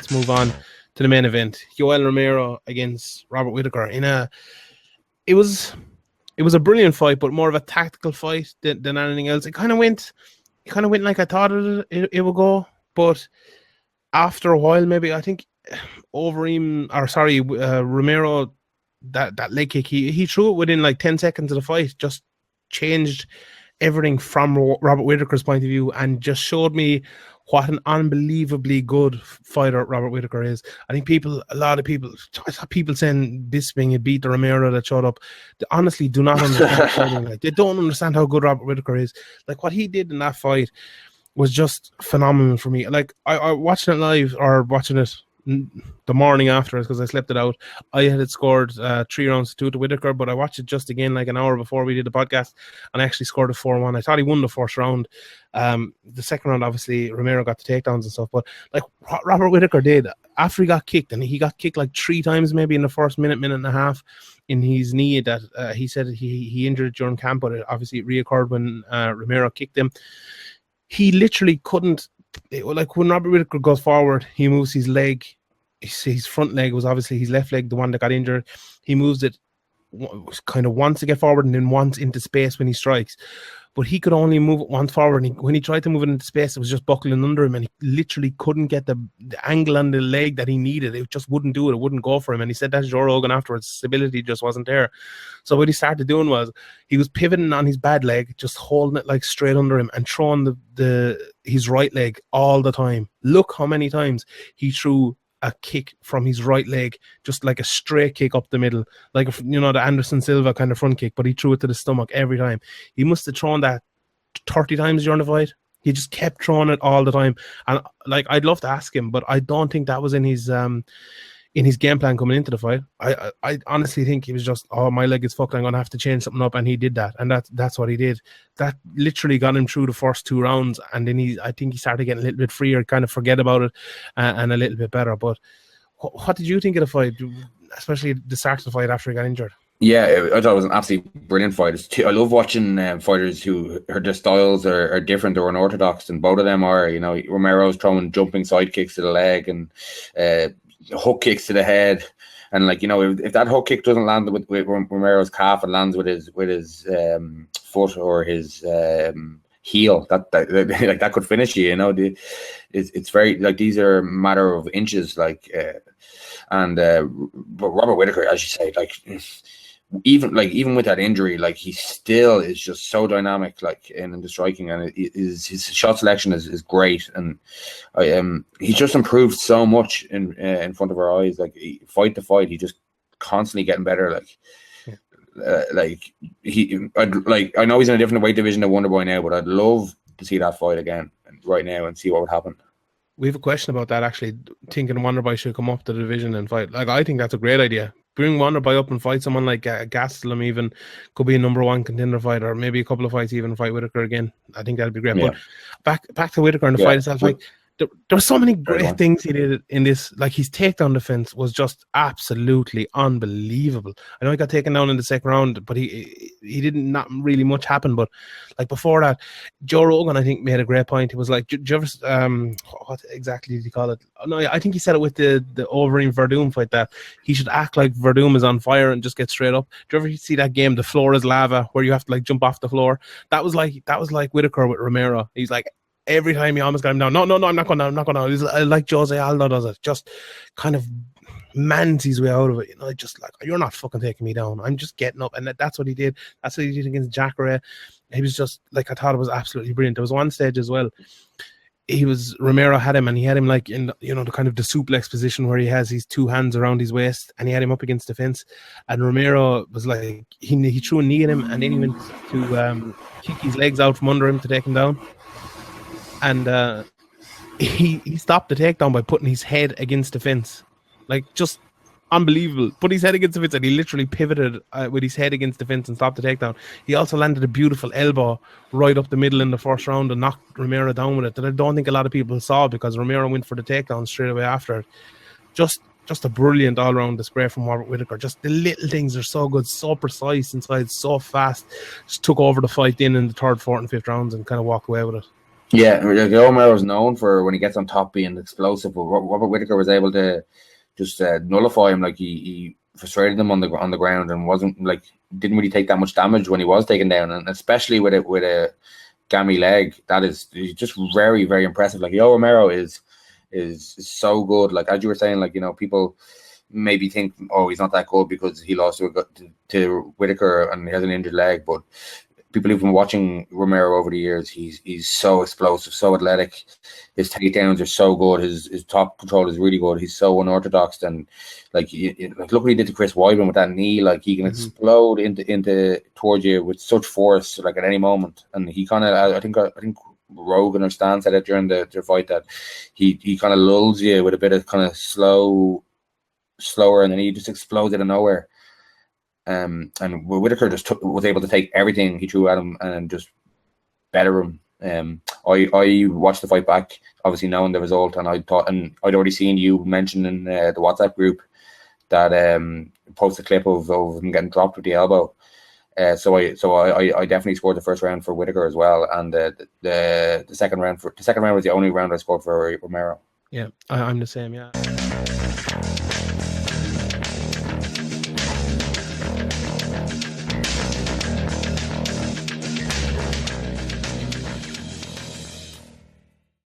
let's move on to the main event. Yoel Romero against Robert Whittaker. It was a brilliant fight, but more of a tactical fight than anything else. It kind of went like I thought it would go, but after a while, maybe I think Romero, that leg kick, he threw it within like 10 seconds of the fight, just changed everything from Robert Whittaker's point of view, and just showed me what an unbelievably good fighter Robert Whittaker is. I think a lot of people saying Bisping had beat the Romero that showed up. They honestly do not understand fighting. Like, they don't understand how good Robert Whittaker is. Like, what he did in that fight was just phenomenal for me. Like, I watching it live, or watching it the morning after, because I slept it out. I had it scored 3-2 to Whittaker, but I watched it just again like an hour before we did the podcast, and I actually scored a 4-1. I thought he won the first round. The second round, obviously, Romero got the takedowns and stuff, but like what Robert Whittaker did after he got kicked, and he got kicked like 3 times maybe in the first minute and a half in his knee that he said he injured during camp, but it obviously reoccurred when Romero kicked him. He literally couldn't, like when Robert Whittaker goes forward, he moves his leg. His front leg was obviously his left leg, the one that got injured. He moves it kind of once to get forward and then once into space when he strikes. But he could only move it once forward. And when he tried to move it into space, it was just buckling under him, and he literally couldn't get the angle on the leg that he needed. It just wouldn't do it. It wouldn't go for him. And he said that to Joe Rogan afterwards. Stability just wasn't there. So what he started doing was he was pivoting on his bad leg, just holding it like straight under him and throwing his right leg all the time. Look how many times he threw a kick from his right leg, just like a straight kick up the middle, like the Anderson Silva kind of front kick, but he threw it to the stomach every time. He must have thrown that 30 times during the fight. He just kept throwing it all the time, and like I'd love to ask him, but I don't think that was in his game plan coming into the fight. I honestly think he was just, my leg is fucked, I'm gonna have to change something up, and he did that, and that's what he did. That literally got him through the first 2 rounds, and then I think he started getting a little bit freer, kind of forget about it, and a little bit better. But what did you think of the fight, especially the start of the fight after he got injured? Yeah, I thought it was an absolutely brilliant fight. I love watching fighters who their styles are different or unorthodox, and both of them are. Romero's throwing jumping side kicks to the leg and hook kicks to the head, and if that hook kick doesn't land with Romero's calf, it lands with his foot or his heel. That could finish you. It's very like these are a matter of inches. But Robert Whittaker, as you say, even with that injury, he still is just so dynamic, in the striking, and his shot selection is great, and he's just improved so much in front of our eyes. Fight to fight, he just constantly getting better. I know he's in a different weight division than Wonderboy now, but I'd love to see that fight again right now and see what would happen. We have a question about that, actually, thinking Wonderboy should come up to the division and fight. I think that's a great idea. Bring Wonderboy up and fight someone like Gastelum, even could be a number 1 contender fight, or maybe a couple of fights even fight Whittaker again. I think that'd be great. Yeah. But back to Whittaker and the fight itself, there were so many great things he did in this. His takedown defense was just absolutely unbelievable. I know he got taken down in the second round, but he didn't, not really much happen. But before that, Joe Rogan, I think, made a great point. He was like, do you ever, what exactly did he call it? No, I think he said it with the Overeem Verdum fight, that he should act like Verdum is on fire and just get straight up. Do you ever see that game, The Floor is Lava, where you have to jump off the floor? That was like Whittaker with Romero. He's like, every time he almost got him down. No, I'm not going down. He's like Jose Aldo does it. Just kind of mans his way out of it. Just you're not fucking taking me down. I'm just getting up. And that's what he did. That's what he did against Jacare. He was just I thought it was absolutely brilliant. There was one stage as well. Romero had him, and he had him in the kind of the suplex position where he has his 2 hands around his waist, and he had him up against the fence. And Romero was he threw a knee at him, and then he went to kick his legs out from under him to take him down. And he stopped the takedown by putting his head against the fence. Just unbelievable. Put his head against the fence, and he literally pivoted with his head against the fence and stopped the takedown. He also landed a beautiful elbow right up the middle in the first round and knocked Romero down with it, that I don't think a lot of people saw, because Romero went for the takedown straight away after it. Just a brilliant all-round display from Robert Whittaker. Just the little things are so good, so precise inside, so fast. Just took over the fight in the 3rd, 4th and 5th rounds and kind of walked away with it. Yeah, Yoel Romero is known for when he gets on top being explosive, but Robert Whittaker was able to just nullify him. Like he frustrated him on the ground and wasn't like didn't really take that much damage when he was taken down, and especially with a gammy leg, that is just very, very impressive. Like Yoel Romero is so good. Like as you were saying, like people maybe think, oh, he's not that good because he lost to Whittaker and he has an injured leg, but people who've been watching Romero over the years, he's so explosive, so athletic. His takedowns are so good. His top control is really good. He's so unorthodox, and like look what he did to Chris Weidman with that knee. Like he can explode into towards you with such force, like at any moment. And he kind of, I think Rogan or Stan said it during the fight that he kind of lulls you with a bit of kind of slower, and then he just explodes out of nowhere. And Whittaker just was able to take everything he threw at him and just better him. I watched the fight back, obviously knowing the result, and I thought, and I'd already seen you mention in the WhatsApp group that post a clip of him getting dropped with the elbow. So I definitely scored the first round for Whittaker as well, and the second round was the only round I scored for Romero. Yeah, I'm the same. Yeah.